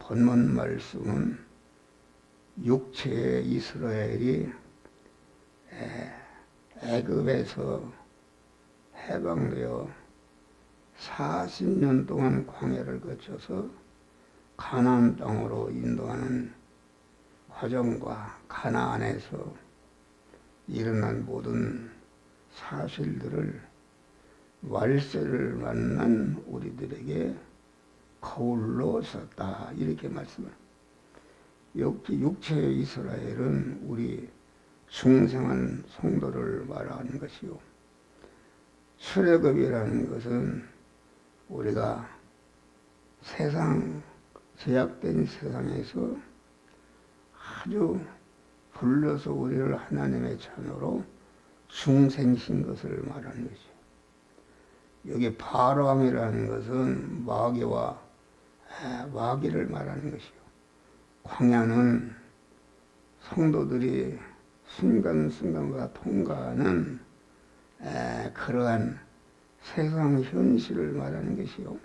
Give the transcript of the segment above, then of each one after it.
본문 말씀은 육체의 이스라엘이 애굽에서 해방되어 40년 동안 광야를 거쳐서 가나안 땅으로 인도하는 과정과 가나안에서 일어난 모든 사실들을 말세를 만난 우리들에게 거울로 썼다, 이렇게 말씀을. 육체의 이스라엘은 우리 중생한 성도를 말하는 것이요, 출애굽이라는 것은 우리가 세상, 제약된 세상에서 아주 불러서 우리를 하나님의 자녀로 중생신 것을 말하는 것이요, 여기 바로왕이라는 것은 마귀를 말하는 것이요, 광야는 성도들이 순간순간마다 통과하는 그러한 세상 현실을 말하는 것이요,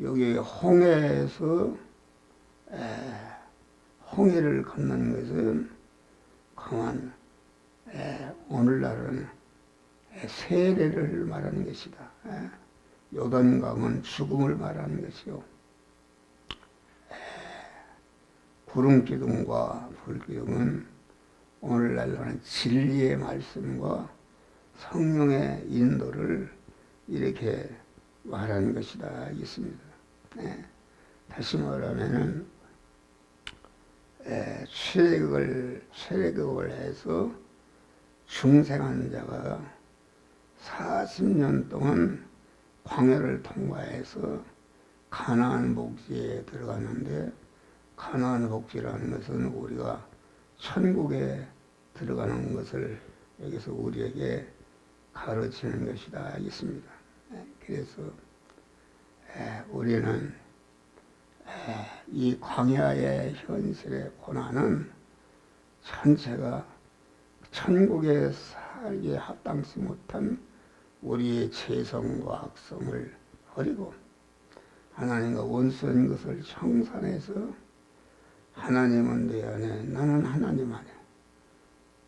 여기 홍해에서 홍해를 건너는 것은 그만 오늘날은 세례를 말하는 것이다. 요단강은 죽음을 말하는 것이요, 구름기둥과 불기둥은 오늘날로는 진리의 말씀과 성령의 인도를 이렇게 말하는 것이다, 있습니다. 다시 말하면은 출애굽을 해서 중생한 자가 40년 동안 광야를 통과해서 가나안 복지에 들어갔는데, 가나안 복지라는 것은 우리가 천국에 들어가는 것을 여기서 우리에게 가르치는 것이다, 있습니다. 그래서 우리는 이 광야의 현실의 고난은 전체가 천국에 살기에 합당치 못한 우리의 죄성과 악성을 버리고 하나님과 원수인 것을 청산해서 하나님은 내 안에, 나는 하나님 안에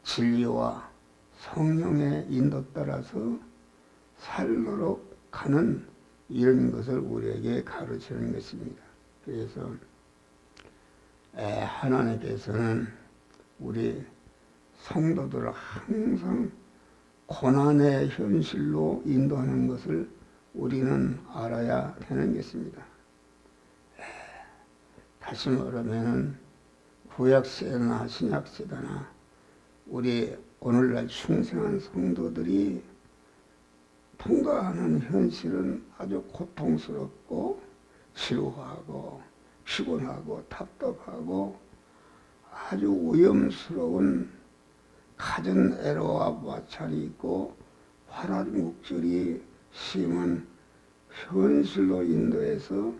진리와 성령의 인도 따라서 살도록 하는 이런 것을 우리에게 가르치는 것입니다. 그래서 하나님께서는 우리 성도들을 항상 고난의 현실로 인도하는 것을 우리는 알아야 되는 것입니다. 다시 말하면 구약시대나 신약시대나 우리 오늘날 충성한 성도들이 통과하는 현실은 아주 고통스럽고 지루하고 피곤하고 답답하고 아주 위험스러운 갖은 애로와 마찰이 있고 화란묵절이 심한 현실로 인도해서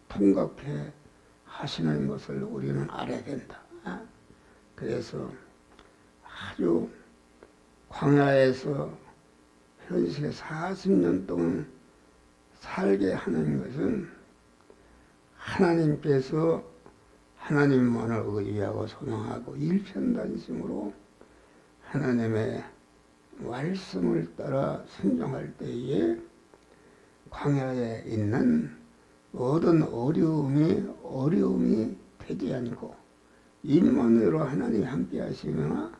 통각해 하시는 것을 우리는 알아야 된다. 그래서 아주 광야에서 현실에 40년 동안 살게 하는 것은 하나님께서 하나님만을 의지하고 소망하고 일편단심으로 하나님의 말씀을 따라 순종할 때에 광야에 있는 모든 어려움이 되지 않고 임만으로 하나님이 함께 하시거나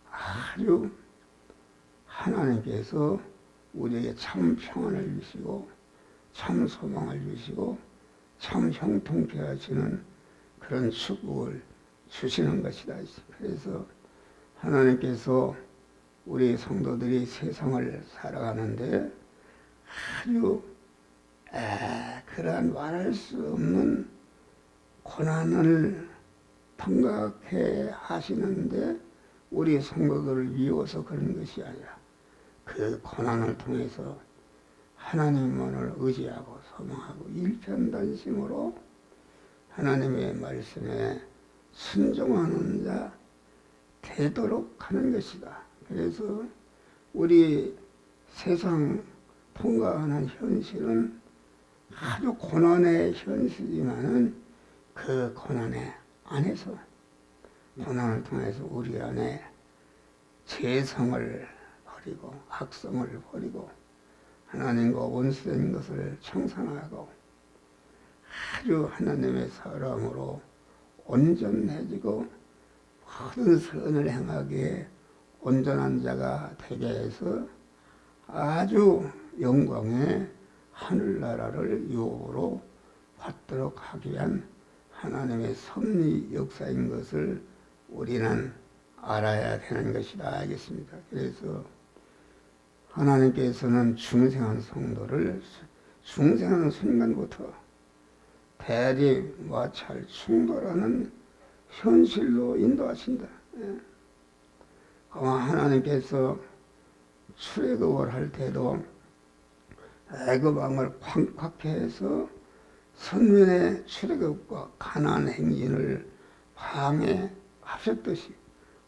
아주 하나님께서 우리에게 참 평안을 주시고 참 소망을 주시고 참 형통케 하시는 그런 축복을 주시는 것이다. 그래서 하나님께서 우리 성도들이 세상을 살아가는데 아주 그러한 말할 수 없는 고난을 통과해 하시는데 우리 성도들을 미워서 그런 것이 아니라 그 고난을 통해서 하나님만을 의지하고 소망하고 일편단심으로 하나님의 말씀에 순종하는 자 되도록 하는 것이다. 그래서 우리 세상 통과하는 현실은 아주 고난의 현실이지만은 그 고난의 안에서 고난을 통해서 우리 안에 죄성을 버리고 악성을 버리고 하나님과 원수된 것을 청산하고 아주 하나님의 사랑으로 온전해지고 모든 선을 행하기에 온전한 자가 되게 해서 아주 영광의 하늘나라를 유업으로 받도록 하기 위한 하나님의 섭리 역사인 것을 우리는 알아야 되는 것이다 알겠습니다. 그래서 하나님께서는 중생한 성도를 중생하는 순간부터 대립마찰 충돌하는 현실로 인도하신다. 아마 하나님께서 출애굽을 할 때도 애굽 왕을 광활하게 해서 선민의 출애굽과 가나안 행진을 방해하셨듯이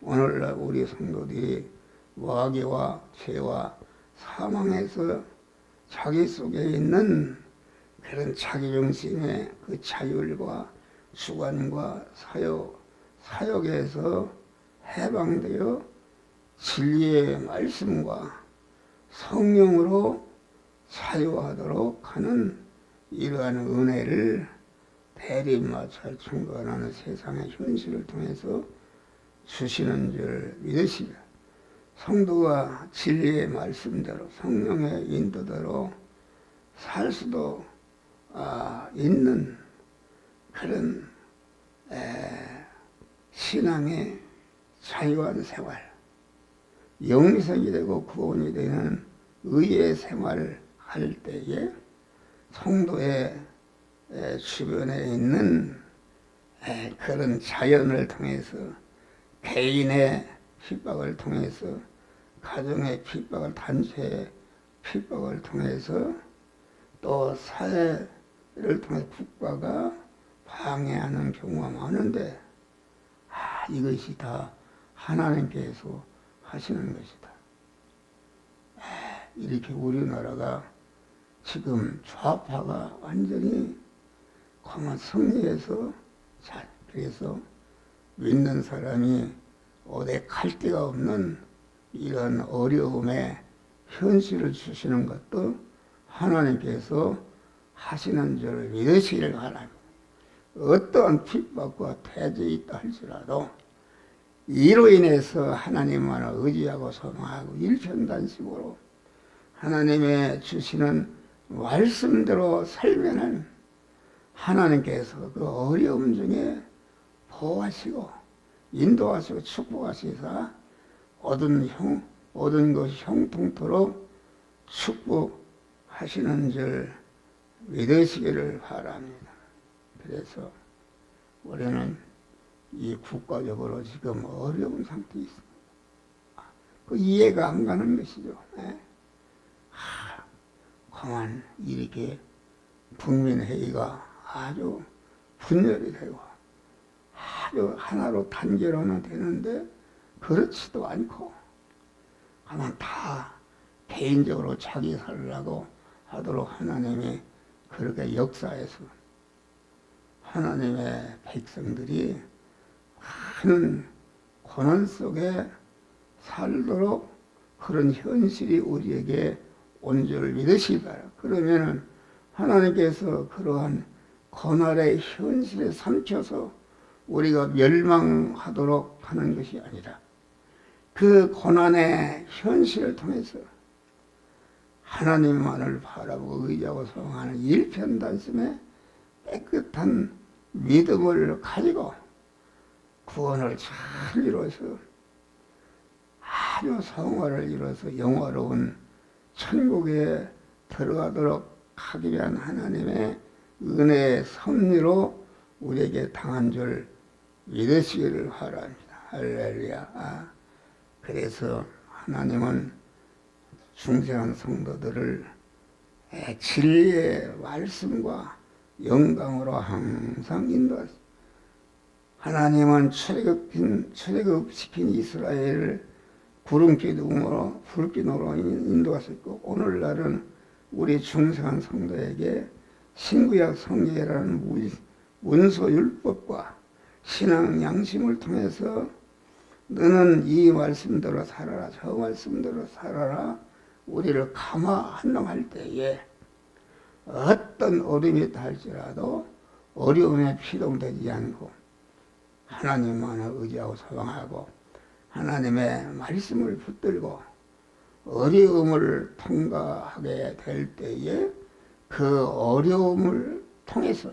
오늘날 우리 성도들이 마귀와 죄와 사망에서 자기 속에 있는 그런 자기중심의 그 자율과 주관과 사역에서 해방되어 진리의 말씀과 성령으로 자유하도록 하는 이러한 은혜를 대립마찰 충돌하는 세상의 현실을 통해서 주시는 줄 믿으시며 성도가 진리의 말씀대로 성령의 인도대로 살 수도 있는 그런 신앙의 자유한 생활, 영생이 되고 구원이 되는 의의 생활을 할 때에 성도의 주변에 있는 그런 자연을 통해서 개인의 핍박을 통해서 가정의 핍박을 단체의 핍박을 통해서 또 사회를 통해서 국가가 방해하는 경우가 많은데 이것이 다 하나님께서 하시는 것이다. 이렇게 우리나라가 지금 좌파가 완전히 강한 승리해서 그래서 믿는 사람이 어디 갈 데가 없는 이런 어려움에 현실을 주시는 것도 하나님께서 하시는 줄 믿으시길 바랍니다. 어떠한 핍박과 태죄이 있다 할지라도 이로 인해서 하나님만을 의지하고 소망하고 일편단심으로 하나님의 주시는 말씀대로 살면은 하나님께서 그 어려움 중에 보호하시고 인도하시고 축복하시사 얻은 것이 형통토록 축복하시는 줄 믿으시기를 바랍니다. 그래서 우리는 이 국가적으로 지금 어려운 상태에 있습니다. 그 이해가 안 가는 것이죠. 가만 이렇게 국민회의가 아주 분열이 되고 아주 하나로 단결하나 되는데 그렇지도 않고 가만 다 개인적으로 자기 살라고 하도록 하나님이 그렇게 역사해서 하나님의 백성들이 많은 고난 속에 살도록 그런 현실이 우리에게 온 줄 믿으시기 바랍니다. 그러면은 하나님께서 그러한 고난의 현실에 삼켜서 우리가 멸망하도록 하는 것이 아니라 그 고난의 현실을 통해서 하나님만을 바라보고 의지하고 소망하는 일편단심의 깨끗한 믿음을 가지고 구원을 잘 이루어서 아주 성화를 이루어서 영화로운 천국에 들어가도록 하기 위한 하나님의 은혜의 섭리로 우리에게 당한 줄 믿으시기를 바랍니다. 할렐루야. 그래서 하나님은 중생한 성도들을 진리의 말씀과 영광으로 항상 인도하십니다. 하나님은 출애굽시킨 이스라엘을 구름기둥으로 불기둥으로 인도하셨고 오늘날은 우리 중생한 성도에게 신구약 성경이라는 문서율법과 신앙 양심을 통해서 너는 이 말씀대로 살아라, 저 말씀대로 살아라, 우리를 감화한동할 때에 어떤 어려움이 달지라도 어려움에 피동되지 않고 하나님만을 의지하고 소망하고 하나님의 말씀을 붙들고 어려움을 통과하게 될 때에 그 어려움을 통해서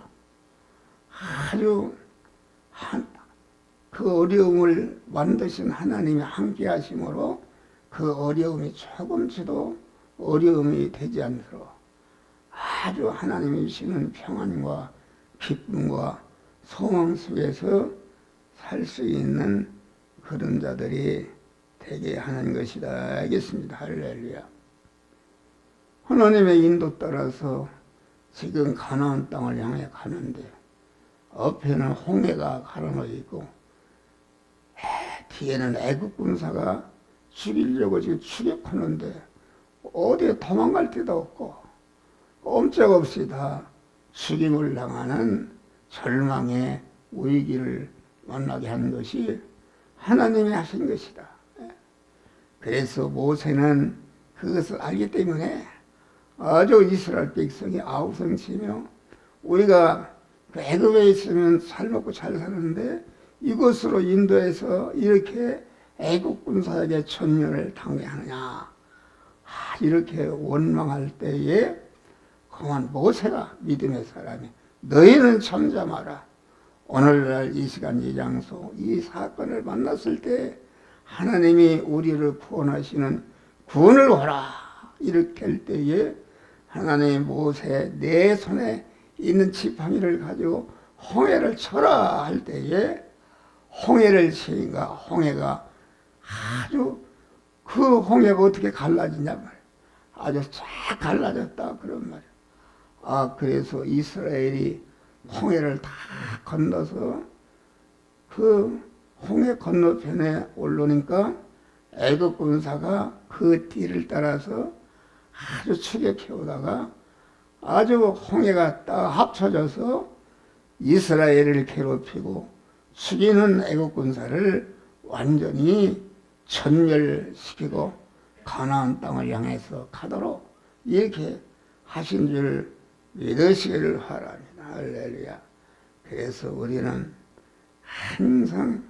아주 그 어려움을 만드신 하나님이 함께 하심으로 그 어려움이 조금씩도 어려움이 되지 않도록 아주 하나님이 주시는 평안과 기쁨과 소망 속에서 살 수 있는 그런 자들이 되게 하는 것이다 알겠습니다. 할렐루야. 하나님의 인도 따라서 지금 가나안 땅을 향해 가는데 앞에는 홍해가 가로놓여 있고 뒤에는 애국 군사가 죽이려고 지금 추격하는데 어디에 도망갈 데도 없고 꼼짝없이 다 죽임을 당하는 절망의 위기를 만나게 한 것이 하나님이 하신 것이다. 그래서 모세는 그것을 알기 때문에 아주 이스라엘 백성이 아우성치며 우리가 그 애굽에 있으면 잘 먹고 잘 사는데 이곳으로 인도해서 이렇게 애국 군사에게 전멸을 당하느냐 이렇게 원망할 때에 그만 모세가 믿음의 사람이 너희는 잠잠하라. 오늘날 이 시간 이 장소 이 사건을 만났을 때 하나님이 우리를 구원하시는 구원을 보라 이렇게 할 때에 하나님 모세 내 손에 있는 지팡이를 가지고 홍해를 쳐라 할 때에 홍해를 치니까 홍해가 아주 그 홍해가 어떻게 갈라지냐 말이야. 아주 쫙 갈라졌다 그런 말이야. 아 그래서 이스라엘이 홍해를 다 건너서 그 홍해 건너편에 오르니까 애굽 군사가 그 뒤를 따라서 아주 추격해 오다가 아주 홍해가 딱 합쳐져서 이스라엘을 괴롭히고 죽이는 애국 군사를 완전히 전멸시키고 가나안 땅을 향해서 가도록 이렇게 하신 줄 믿으시기를 바랍니다. 할렐루야. 그래서 우리는 항상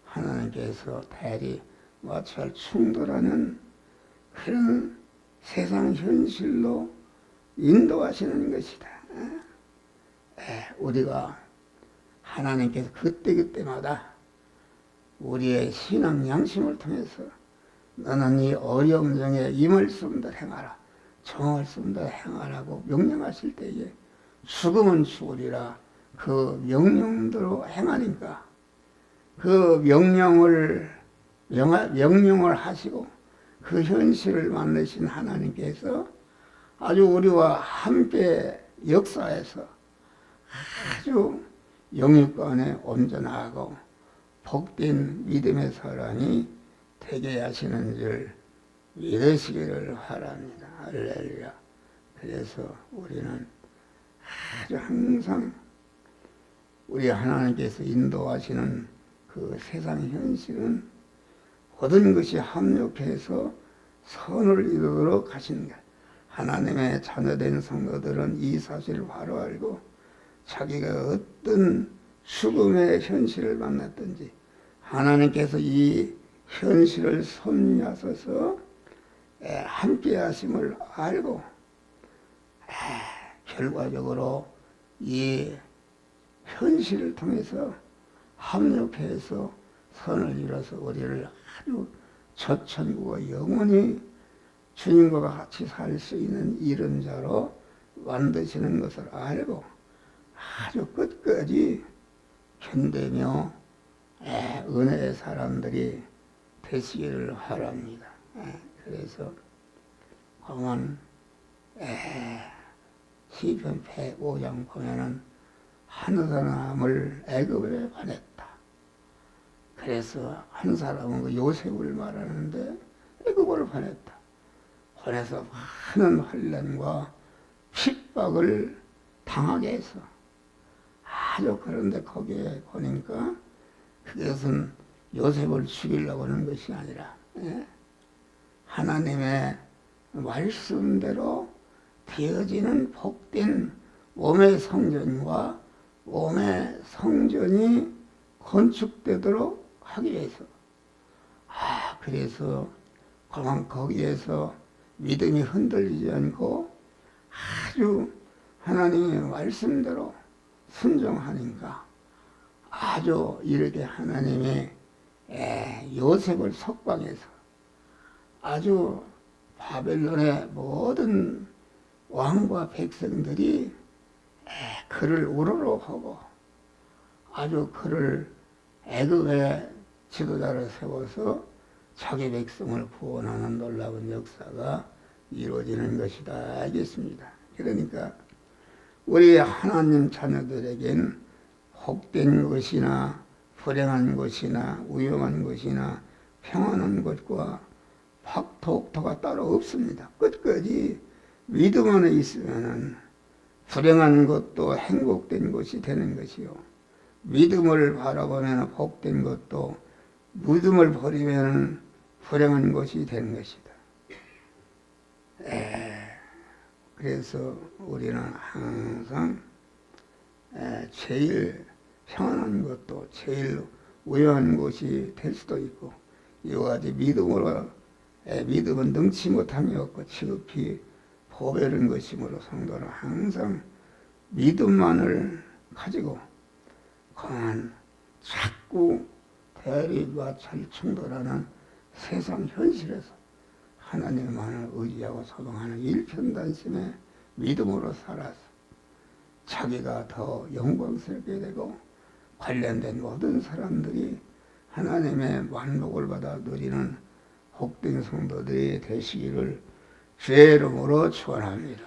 하나님께서 대리 마찰 충돌하는 그런 세상 현실로 인도하시는 것이다. 우리가 하나님께서 그때그때마다 우리의 신앙 양심을 통해서 너는 이 어려움 중에 이 말씀대로 행하라 저 말씀대로 행하라고 명령하실 때에 죽으면 죽으리라 그 명령대로 행하니까 그 명령을 하시고 그 현실을 만드신 하나님께서 아주 우리와 함께 역사해서 아주 영육간에 온전하고 복된 믿음의 사람이 되게 하시는 줄 믿으시기를 바랍니다. 할렐루야. 그래서 우리는 아주 항상 우리 하나님께서 인도하시는 그 세상 현실은 모든 것이 합력해서 선을 이루도록 하시는 것. 하나님의 자녀된 성도들은 이 사실을 바로 알고 자기가 어떤 죽음의 현실을 만났든지 하나님께서 이 현실을 섭리하셔서 함께 하심을 알고 결과적으로 이 현실을 통해서 합력해서 선을 이뤄서 우리를 아주 저천국과 영원히 주님과 같이 살 수 있는 이런 자로 만드시는 것을 알고 아주 끝까지 견디며 은혜의 사람들이 되시기를 바랍니다. 그래서 보면 시편 105장 보면은 한 사람을 애굽에 보냈다. 그래서 한 사람은 그 요셉을 말하는데 애굽으로 보냈다. 보내서 많은 환난과 핍박을 당하게 해서 아주 그런데 거기에 보니까 그것은 요셉을 죽이려고 하는 것이 아니라 하나님의 말씀대로 되어지는 복된 몸의 성전과 몸의 성전이 건축되도록 하기 위해서 그래서 거기에서 믿음이 흔들리지 않고 아주 하나님의 말씀대로 순종하니까 아주 이렇게 하나님이 요셉을 석방해서 아주 바벨론의 모든 왕과 백성들이 그를 우러러보고 아주 그를 애굽의 지도자를 세워서 자기 백성을 구원하는 놀라운 역사가 이루어지는 것이다 알겠습니다. 그러니까 우리 하나님 자녀들에겐 복된 것이나 불행한 것이나 위험한 것이나 평안한 것과 박독토가 따로 없습니다. 끝까지 믿음 안에 있으면 불행한 것도 행복된 것이 되는 것이요, 믿음을 바라보면 복된 것도 믿음을 버리면 불행한 것이 되는 것이다. 그래서 우리는 항상 제일 평안한 것도 제일 위험한 것이 될 수도 있고, 이와 같이 믿음은 능치 못함이 없고 지극히 보배른 것이므로 성도는 항상 믿음만을 가지고 강한 자꾸 대립과 충돌하는 세상 현실에서 하나님만을 의지하고 소망하는 일편단심의 믿음으로 살아서 자기가 더 영광스럽게 되고 관련된 모든 사람들이 하나님의 만복을 받아 누리는 복된 성도들이 되시기를 주의 이름으로 축원합니다.